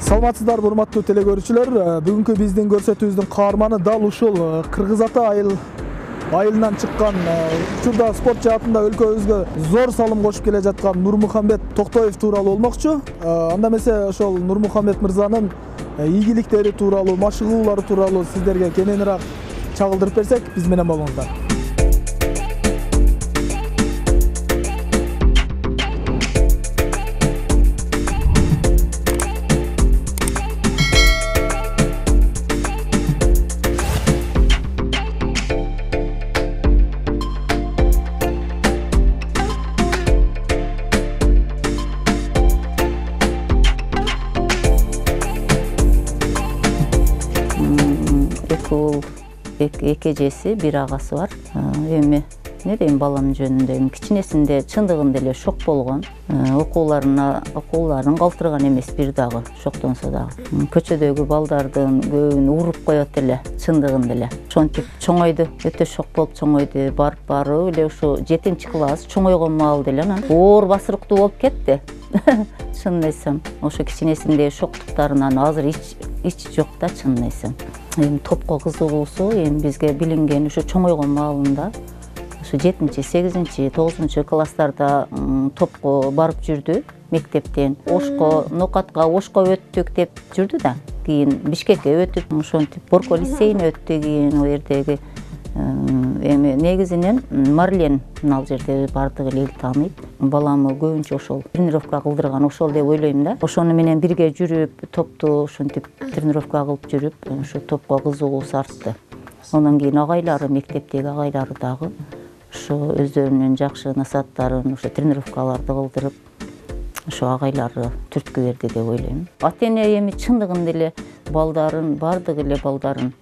Саламатсыздарбы урматтуу телекөрүүчүлөр. Бүгүнкү биздин көрсөтүүбүздүн каарманы дал ушул Кыргыз Ата айылынан чыккан, учурда спорт жаатында өлкөбүзгө зор салым кошуп келе жаткан Нурмухамбет Токтоев тууралуу болмокчу. Анда эмесе ошол Нурмухамбет мырзанын ийгиликтери тууралуу, машыгуулары тууралуу сиздерге кененирээк чагылдырып берсек, биз менен болуңуздар. Эки эжеси, бир агасы бар. Эми не дейм баланын жөнүндө, кичинесинде чындыгында эле шок болгон. Окууларын калтырган эмес бир дагы, шоктонсо дагы. Көчөдөгү балдардын көбүн уруп коет эле, чындыгында эле. Ошентип чоңойду, өтө шок болуп чоңойду. Барып эле ушу 7-класс чоңойгон маалда эле анан оор басырыктуу болуп кетти. Чынын айтсам, ошо кичинесинде шоктуктарынан азыр эч жок да, чынын айтсам. Эми топко кызыгуусу эми бизге билинген ушу чоңойгон маалында ушу 7-8-9 класстарда топко барып жүрдү мектептен. Ошко, Нокатка ошко өттүк деп жүрдү да. Кийин Бишкекке өтүп, ошентип Борко лицейине өттү. Кийин ал жердеги эми негизинен Марлен ал жерде бардыгы эл тааныйт. Баламы көбүнчө ошол тренировка кылдырган ошол деп ойлойм да. Ошону менен бирге жүрүп, топту ошентип тренировка кылып жүрүп, ошо топко кызыгуусу артты. Андан кийин агайлары, мектептеги агайлары дагы ошо өздөрүнүн жакшы насааттарын, ошо тренировкаларды кылдырып, ошо агайлары түрткү берди деп ойлойм. Ата-эне эми чындыгында эле балдарын, бардык эле балдарын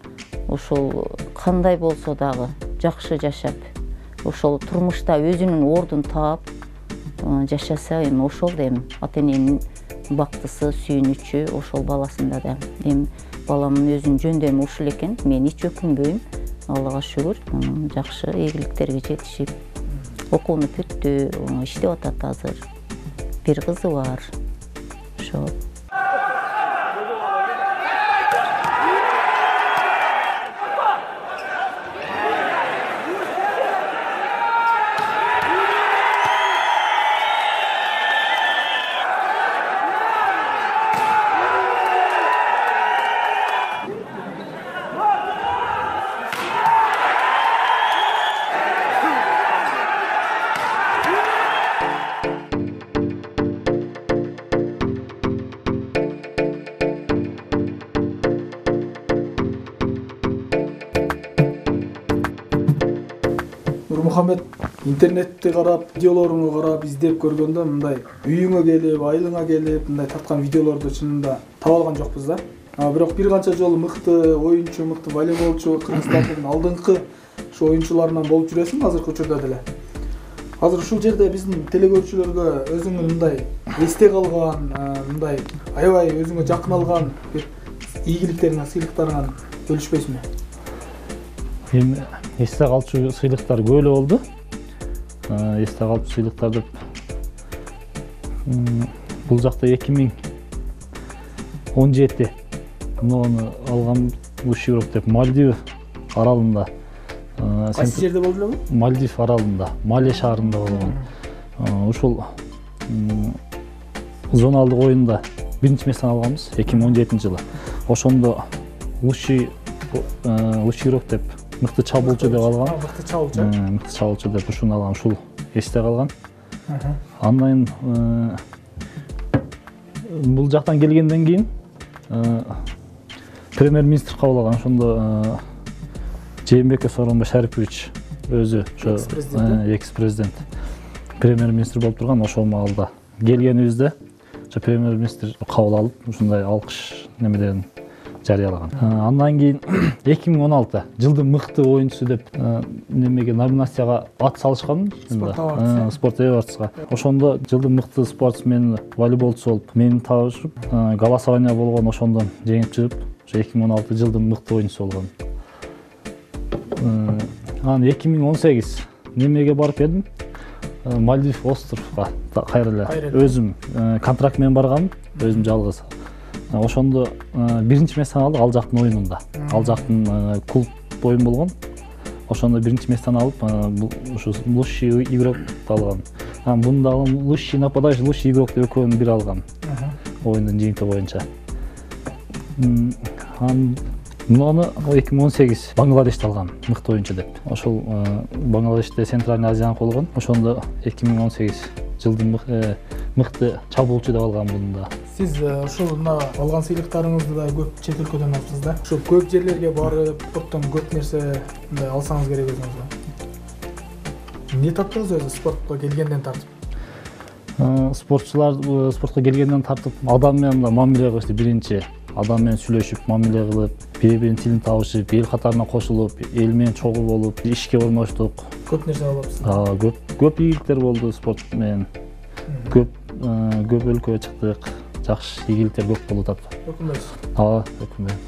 ошол кандай болсо дагы жакшы жашап, ошол турмушта өзүнүн ордун таап жашаса, эми ошол да эми ата-эненин бактысы, сүйүнүчү ошол баласында да. Эми баламдын өзүнүн жөндөмү ушул экен. Мен эч өкүнбөйм. Аллага шүгүр, жакшы ийгиликтерге жетишип, окууну бүттү, иштеп атат азыр. Бир кызы бар. Ошо. Нурмухамбет интернетти карап, видеолоруңду карап, издеп көргөндө мындай үйүңө келип, айылыңа келип, мындай таткан видеолорду чынында таба алган жокпуз да. Бирок бир канча жолу мыкты оюнчу, мыкты волейболчу, Кыргызстандын алдыңкы ушу оюнчуларынан болуп жүрөсүң азыркы учурда деле. Азыр ушул жерде биздин телекөрүүчүлөргө өзүңдүн мындай эсте калган, мындай аябай өзүңө жакын алган бир ийгиликтериңен, сыйлыктарыңан бөлүшпөйсүңбү? Эми эсте калчу сыйлыктар көп эле болду. Эсте калчу сыйлыктар деп бул жакта 2017 муну алгам Лушигров деп Мальдив аралында. Кайсы жерде болду эле бул? Мальдив аралында, Мале шаарында болгон. Ушул зоналдык оюнда биринчи место алганбыз 2017 жылы. Ошондо Лушигров деп мыкты чабуулчу деп алган. Мыкты чабуулчу. Мыкты чабуулчу деп ушуну алган, ушул эсте калган. Андан бул жактан келгенден кийин премьер-министр кабыл алган. Ошондо Жээнбеков Сооронбай Шарипович өзү ошо экс-президент премьер-министр болуп турган ошол маалда келгенибизде ошо премьер-министр кабыл алып, ушундай алкыш немеден жарыялаган. Андан кийин 2016 жылдын мыкты оюнчусу деп немеге номинацияга ат салышкан. Спорт Эвардсга. Ошондо жылдын мыкты спортсмен, волейболчу болуп мени табышып, голосование болгон, ошондон жеңип чыгып, ошо 2016 жылдын мыкты оюнчусу болгон. Анан 2018 немеге барып едим. Мальдив островга кайра эле өзүм контракт менен баргам, өзүм жалгыз. ошондо биринчи местени алдык ал жактын оюнунда. Ал жактын клуб оюн болгон. Ошондо биринчи местени алып, ушу лучший игрок алган. Муну дагы лучший нападающий, лучший игрок деп экөөнү бир алган. Оюндун жыйынтыгы боюнча. Муну 2018 Бангладеште алган, мыкты оюнчу деп. Ошол Бангладеште Центральный Азияны болгон. Ошондо 2018 жылдын мыкты чабуулчу деп алган мунда. Сиз ушул мына алган сыйлыктарыңызды да көп чет өлкөдөн алыпсыз да. Ушу көп жерлерге барып, спорттон көп нерсе мындай алсаңыз керек өзүңүзгө. Эмне таптыңыз өзү спортко келгенден тартып? Спортчулар спортко келгенден тартып адам менен мамиле кылышты. Биринчи адам менен сүйлөшүп, мамиле кылып, бири-биринин тилин табышып, эл катарына кошулуп, эл менен чогуу болуп, ишке орноштук. Көп нерсе алыпсыз. Көп ийгиликтер болду спорт менен. Көп өлкөгө чыктык. Жакшы ийгиликтер көп болуп атат. Өкүнбөйсүз. Өкүнбөйм.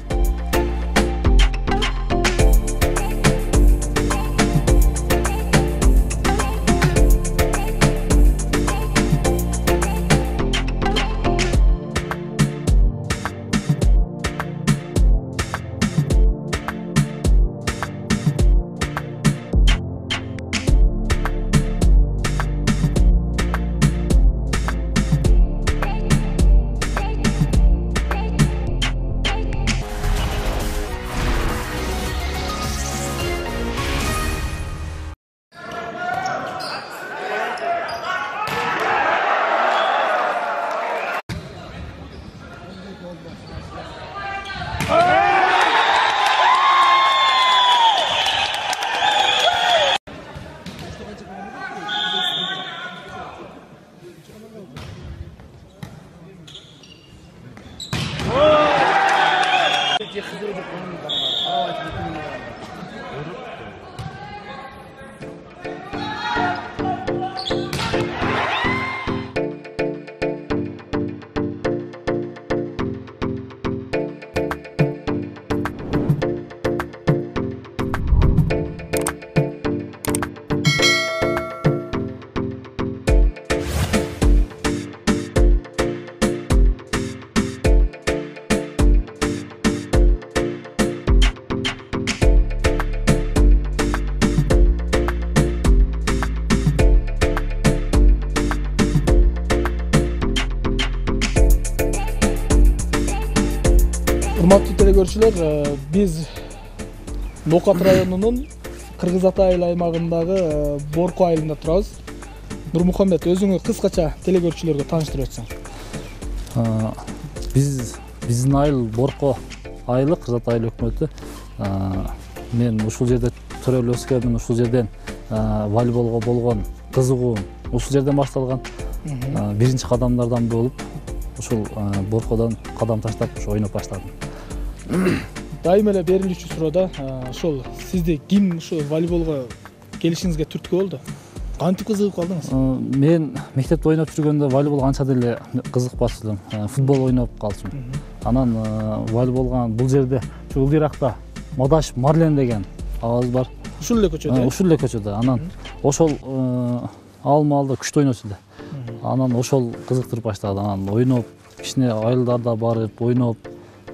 Урматтуу телекөрүүчүлөр, биз Нокат районунун Кыргыз Ата айыл аймагындагы Борко айылында турабыз. Нурмухаммед, өзүңү кыскача телекөрүүчүлөргө тааныштырып өтсөң. Биздин айыл Борко айылы, Кыргыз Ата айыл өкмөтү. Мен ушул жерде төрөлүп өскөнмүн, ушул жерден волейболго болгон кызыгуум ушул жерден башталган. Биринчи кадамдардан болуп, ушул Боркодон кадам таштап ойноп баштадым. Дайыма эле берилүүчү суроо, ошол сизди ким ушу волейболго келишиңизге түрткү болду? Кантип кызыгып калдыңыз? Мен мектепте ойноп жүргөндө волейболго анча деле кызыкпас элем. Футбол ойноп калчумун. Анан волейболго бул жерде ылдыракта Мадаш Марлен деген агабыз бар. Ушул эле көчөдө? Ушул эле көчөдө. Анан ошол алда күчтүү ойночу эле. Анан ошол кызыктырып баштады. Анан ойноп, кичине айылдарда барып ойноп,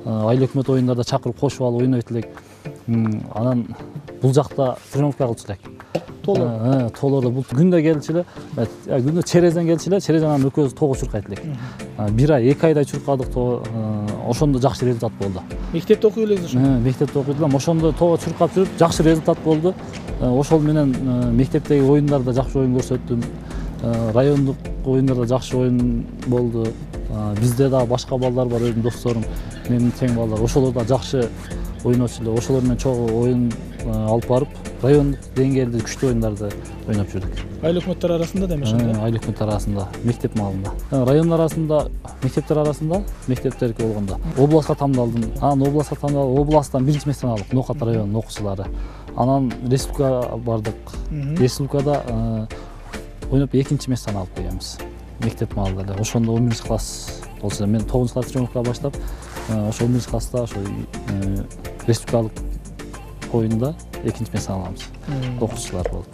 айыл өкмөт оюндарда чакырып кошуп алып ойнойт элек. Анан бул жакта тренировка кылчу элек. Тоолордо бул күндө келчү эле, күндө черезден келчү эле, черезден экөөбүз тоого чуркайт элек. Бир ай, 2 айдай чуркадык тоо. Ошондо жакшы результат болду. Мектепте окуй элеңиз ошо? Мектепте окуйдум. Ошондо тоого чуркап жүрүп, жакшы результат болду. Ошол менен мектептеги оюндарда жакшы оюн көрсөттүм. Райондук оюндарда жакшы оюн болду. Бизде да башка балдар бар, өзүмдүн досторум, менин тең балдар. Ошолор да жакшы ойночу эле. Ошолор менен чогуу оюн алып барып, райондук деңгээлде күчтүү оюндарды ойноп жүрдүк. Айыл өкмөттөр арасында да эмес ошондо? Айыл өкмөттөр арасында, мектеп маалында. Район арасында, мектептер арасында, мектептерге болгондо областка тамдалдым. Анан областка тамдалып, областтан биринчи месте алдык, Нокат районунун окуучулары. Анан республикага бардык. Республикада ойноп экинчи месте алып келебиз. Мектеп маалында эле. Ошондо 11 класс болчу. Мен 9 класс тренировка баштап, ошо 11 класста ошо республикалык оюнда экинчи месте алганбыз. Окуучулар болуп.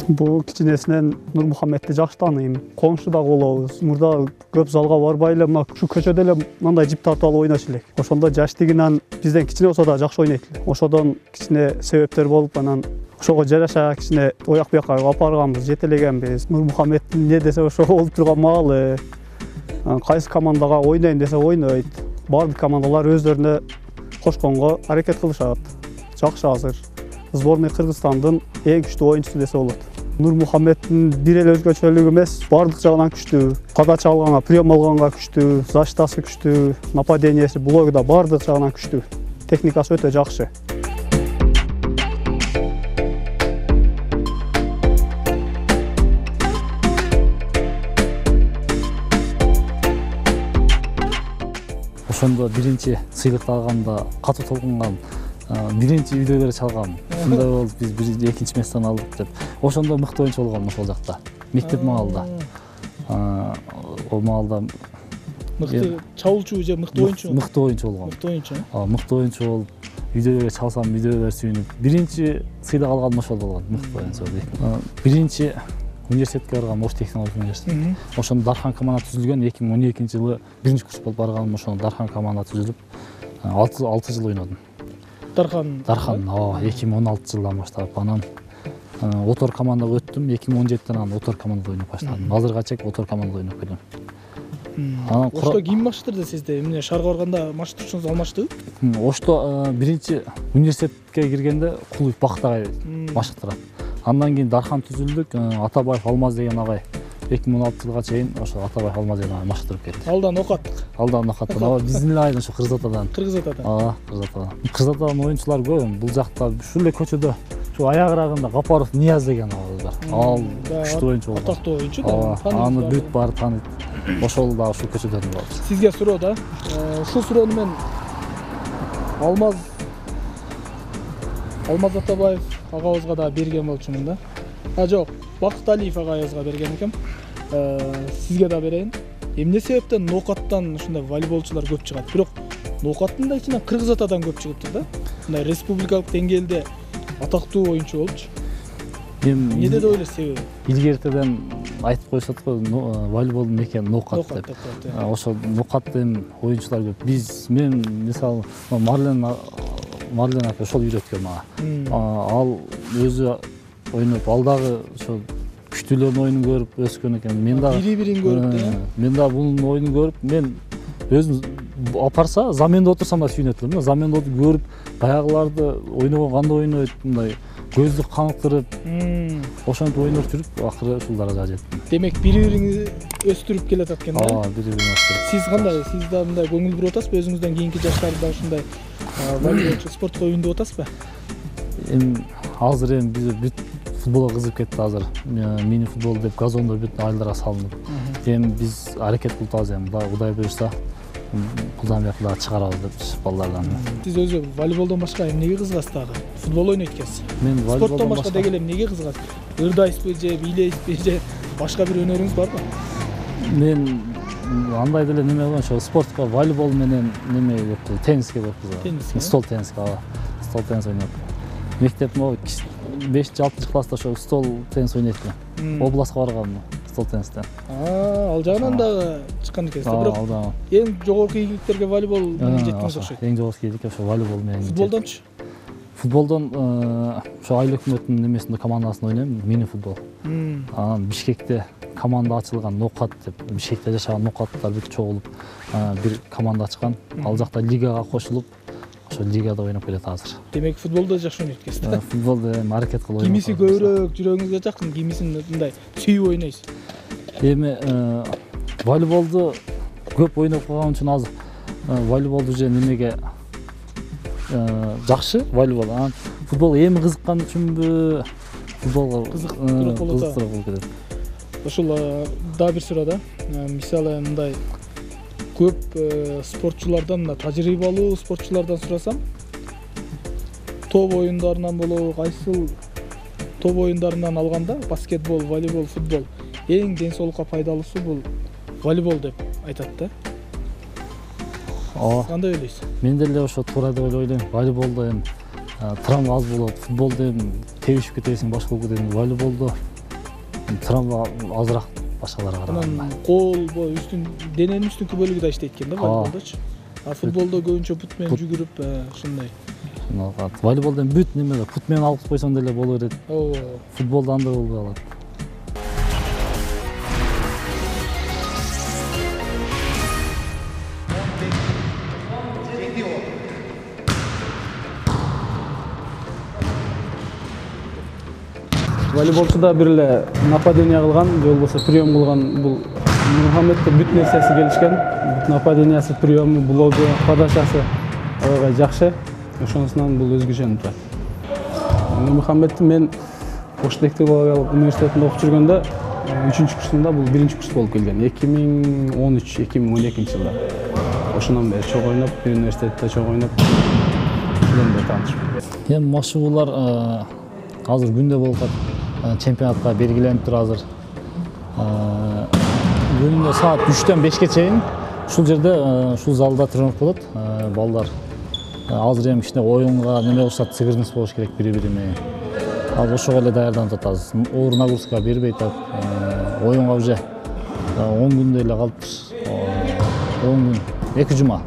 Бул кичинесинен Нурмухаммедти жакшы тааныйм. Коңшу да болобуз. Мурда көп залга барбай эле мына ушу көчөдө эле мындай жип тартып алып ойнош элек. Ошондо жаштыгынан бизден кичине болсо да жакшы ойнойт эле. Ошодон кичине себептер болуп анан ошого жараша кичине ояк бияка алып барганбыз, жетелегенбиз. Нурмухаммедтин эмне десе ошо болуп турган маалы. Кайсы командага ойнойм десе ойнойт. Бардык командалар өздөрүнө кошконго аракет кылышат. Жакшы азыр. Сборный Кыргызстандын эң күчтүү оюнчусу десе болот. Нурмухаммедтин бир эле өзгөчөлүгү эмес, бардык жагынан күчтүү. Подача алганга, прием алганга күчтүү, защитасы күчтүү, нападениеси, блогу да бардык жагынан күчтүү. Техникасы өтө жакшы. Ошондо биринчи сыйлыкты алганда катуу толкунган, биринчи видеолор чалгам. Ушундай болуп биз экинчи месттен алдык деп. Ошондо мыкты оюнчу болгом ошол жакта. Мектеп маалда. Ол маалда Мыкты чабуулчу же мыкты оюнчу? Мыкты оюнчу болгом. Мыкты оюнчу. Мыкты оюнчу болуп, видеолор чалсам, видеолор сүйүнүп, биринчи сыйлык алганым ошол болгон, мыкты оюнчу. Биринчи университетке баргам, Ош технологиялык университет. Ошондо Дархан команда түзүлгөн 2012-жылы биринчи курс болуп барганым, ошондо Дархан команда түзүлүп 6 жыл ойнодум. Дархан 2016-жылдан баштап анан отор командага өттүм. 2017-ден анан отор командада ойноп баштадым. Азырга чейин отор командада ойноп келем. Ошто ким маштырды сизди? Эмне шаарга барганда маштырчуңуз алмаштыбы? Ошто биринчи университетке киргенде Кулуев Бактагай машыктырат. Андан кийин Дархан түзүлдүк. Атабаев Алмаз деген агай 2016-жылга чейин ошо Атабаев Алмаз деген агай маштырып кетти. Алдан окаттык. Алдан окаттык. Биздин эле айдан ошо Кыргызатадан. Кыргызатадан. Кыргызатадан оюнчулар көп. Бул жакта ушул эле көчөдө şu ayağırağında Qaparov Niyaz деген ağız var. Al күчтүү oyuncu oldu. Атактуу oyuncu да. Аны бүт бар таанıyt. Ошол да ушул көчөдөн болду. Сизге суроо да. Ушул суроону мен Алмаз Атабаев агабызга да берген болчумун да. Жок, Бакыт Алиев агайыбызга берген экем. Сизге да берейин. Эмне себептен Ноокаттан ушундай волейболчулар көп чыгат? Бирок Ноокаттын да ичинен Кыргызатадан көп чыгыптыр да. Мындай республикалык деңгээлде атактуу oyuncu болчу. Эмне деп ойлойсуз себеби? Илгертеден айтып койсот го, волейболдун экени Ноокат деп. Ошо Ноокаттын oyuncular көп. Мен мисалы Марлен апа ошол үйрөткөн мага. Ал өзү ойноп, ал дагы ошо күчтүүлөрдүн оюнун көрүп өскөн экен. Мен дагы бири-бирин көрүп, мен дагы бунун оюнун көрүп, мен өзүм апарса заменде отурсам да сүйүнөт элем. Заменде отуруп көрүп, баягыларды ойногон кандай ойнойт, мындай көздү каныктырып, ошентип ойноп жүрүп, акыры ушул даражага жеттим. Демек бири-бириңизди өстүрүп келатат экен да? Бири-бирин өстүрүп. Сиз кандай? Сиз да мындай көңүл буруп атасызбы? Өзүңүздөн кийинки жаштарда ушундай волейболчу спортко оюндуп атасызбы? Азыр биз бүт футболго кызыгып кетти азыр. Мини футбол деп газондо бүт айылдарга салынып. Биз аракет кылып атабыз, Кудай буюрса, булдан бияка дагы чыгарабыз деп балдардан. Сиз өзү волейболдон башка эмнеге кызыгасыз дагы? Футбол ойнойт экенсиз. Мен спорттон башка дегеле эмнеге кызыгасыз? Ырдайсызбы же бийлейсизби же башка бир өнөрүңүз барбы? Мен андай деле неме боюнча спортко волейбол менен неме көп, тенниске көп. Стол тенниске, стол теннис ойноп. Мектеп 5-6 класста ошо стол теннис ойнойт экен. Областка баргам стол теннистен. Ал жагынан дагы чыккан экенсиз. Бирок эң жогорку ийгиликтерге волейбол менен жеттиңиз окшойт. Эң жогорку ийгилик ошо волейбол менен. Футболдончу? Футболдон ошо Айыл өкмөтүнүн немесинде командасында ойнойм, мини футбол. Анан Бишкекте команда ачылган, Ноокат деп, Бишкекте жашаган ноокаттар бүт чогулуп бир команда ачкан. Ал жакта лигага кошулуп, ошо лигада ойноп келет азыр. Демек футболду жакшы ойнойт экенсиз да? Футболду аракет кылып ойноп. Кимиси көбүрөөк жүрөгүңүзгө жакын, кимисин мындай сүйүп ойнойсуз? Эми волейболду көп ойноп калган үчүн азыр волейболду же немеге жакшы волейбол. Анан футбол эми кызыккан үчүнбү? Футболго кызыктуураак болуп кетет. Ушул да бир суроо да. Мисалы мындай көп спортчулардан, тажрыйбалуу спортчулардан сурасам, топ оюндарынан болобу, кайсыл топ оюндарынан алганда баскетбол, волейбол, футбол эң ден соолукка пайдалуусу бул волейбол деп айтат да. Кандай ойлойсуз? Мен деле ошо туура деп ойлойм. Волейболдо эми травма аз болот, футболдо эми тебишип кетесиң, башка болуп кетесиң. Волейболдо травма азыраак башкаларга караганда. Анан кол, үстүн дененин үстүнкү бөлүгү да иштейт экен да волейболдочу. Футболдо көбүнчө пут менен жүгүрүп, ушундай. Волейболдо бүт неме пут менен алып койсоң деле боло берет. Футболдо андай болбой калат. волейболчуда бир эле нападение кылган же болбосо прием кылган бул Нурмухаммедке бүт нерсеси келишкен. Бүт нападениясы, приему, блогу, подачасы аябай жакшы. Ошонусунан бул өзгөчөнүп турат. Нурмухаммедти мен Ош техникалык университетинде окуп жүргөндө 3-курсунда бул 1-курс болуп келген. 2013-2012 жылда. Ошондон бери чогуу ойноп, бир университетте чогуу ойноп, ошондон бери таанышып. Эми машыгуулар азыр күндө болуп атат. Чемпионатка белгиленип тур азыр. Күнүнө саат 3-төн 5ке чейин ушул жерде, ушул залда тренировка болот. Балдар азыр эми кичине оюнга неме кылышат, сыгырныс болуш керек бири-бири менен. Азыр ошого эле даярданып атабыз. Оор нагрузка бербей атат. Оюнга уже 10 күндө эле калыптыр. 10 күн, 2 жума.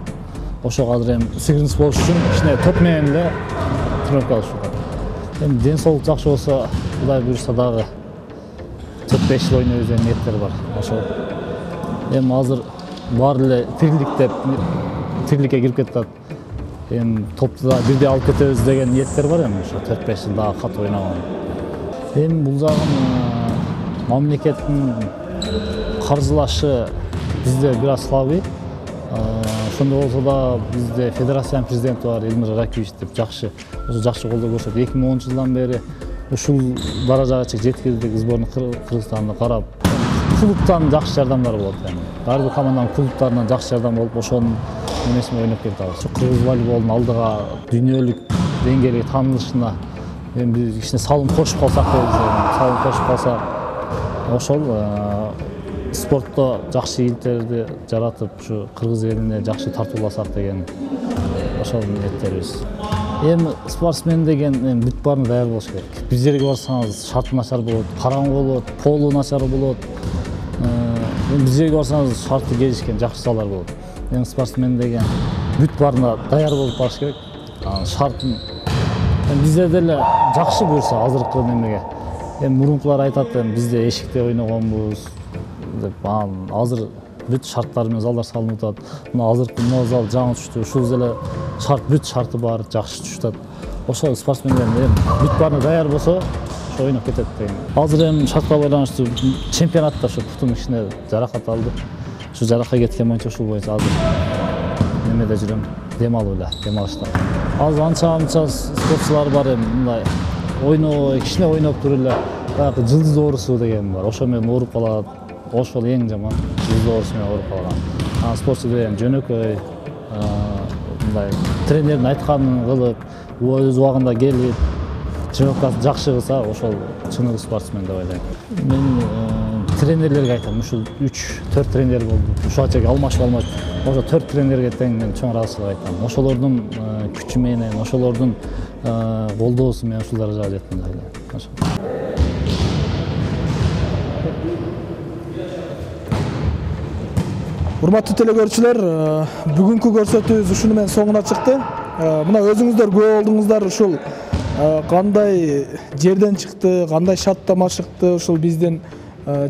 Ошого азыр эми сыгырныс болуш үчүн кичине топ менен эле тренировка кылышат. Эми ден соолук жакшы болсо, Кудай буюрса дагы 4-5 жыл ойноо деген ниеттер бар. Ошо эми азыр баары эле тирликке кирип кетип атат. Эми топту да бирде алып кетебиз деген ниеттер бар эми ошо 4-5 жыл дагы катуу ойногон. Эми бул жагын мамлекеттин каржылашы бизде бир аз слабый. Ошондой болсо да бизде федерациянын президенти бар, Элмир Ракиевич деп жакшы колдоо көрсөтөт. 2010 жылдан бери ушул даражага жеткирдик, сборный Кыргызстанды карап. Клубтан жакшы жардамдар болот эми. Ар бир команданын клубтарынан жакшы жардам болуп, ошонун эмесине ойноп келатабыз. Ушу кыргыз волейболунун алдыга дүйнөлүк деңгээлге таанылышына эми биз кичине салым кошуп калсак дейбиз. Салым кошуп калсак, ошол спортто жакшы ийгиликтерди жаратып, ушу кыргыз элине жакшы тартууласак деген ошол ниеттерибиз. Эми спортсмен деген бүт баарына даяр болуш керек. Биз жерге барсаңыз шарты начар болот, караңгы болот, полу начар болот. Биз жерге барсаңыз шарты келишкен жакшы залдар болот. Эми спортсмен деген бүт баарына даяр болуп барыш керек. Шартын бизде деле жакшы буюрса азыркы немеге. Эми мурункулар айтат, бизде эшикте ойногонбуз деп. Азыр бүт шарттар менен залдар салынып атат. Мына азыркы мына зал жаңы түштү. Ушул деле бүт шарты бар, жакшы түштү. Ошол спортсмендер бүт баарына даяр болсо, ошо ойноп кетет деген. Азыр эми шартка байланыштуу чемпионатта ошо путум кичине жаракат алды. Ошо жаракка кеткен боюнча ушул боюнча азыр немеде жүрөм, дем алышта. Азыр анча спортчулар бар эми мындай кичине ойноп туруп эле баягы жылдыз оорусу деген бар. Ошо менен ооруп калат. Ошол эң жаман, жылдыз оорусу менен ооруп калган. Спортчу деген жөнөкөй, мындай тренердин айтканын кылып, өз убагында келип, тренировкасын жакшы кылса, ошол чыныгы спортсмен деп ойлойм. Мен тренерлерге айтам, ушул 3-4 тренер болду. Ушуга чейин алмашып, ошо 4 тренерге тең мен чоң ыраазычылык айтам. Ошолордун күчү менен, ошолордун колдоосу менен ушул даражага жеттим деп ойлойм. Урматтуу телекөрүүчүлөр, бүгүнкү көрсөтүүбүз ушуну менен соңуна чыкты. Мына өзүңүздөр күбө болдуңуздар, ушул кандай жерден чыкты, кандай шаттама чыкты ушул биздин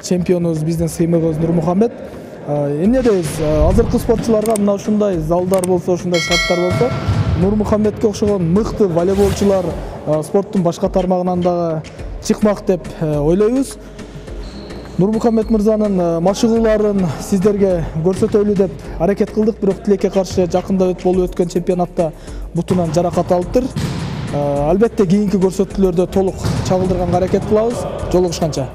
чемпионубуз, биздин сыймыгыбыз Нурмухаммед. Эмне дейбиз? Азыркы спортчуларга мына ушундай залдар болсо, ушундай шарттар болсо, Нурмухаммедке окшогон мыкты волейболчулар спорттун башка тармагынан дагы чыкмак деп ойлойбуз. Нурмухаммед мырзанын машыгууларын сиздерге көрсөтөлү деп аракет кылдык, бирок тилекке каршы жакында болуп өткөн чемпионатта бутунан жаракат алыптыр. Албетте кийинки көрсөтүүлөрдө толук чагылдырганга аракет кылабыз. Жолугушканча.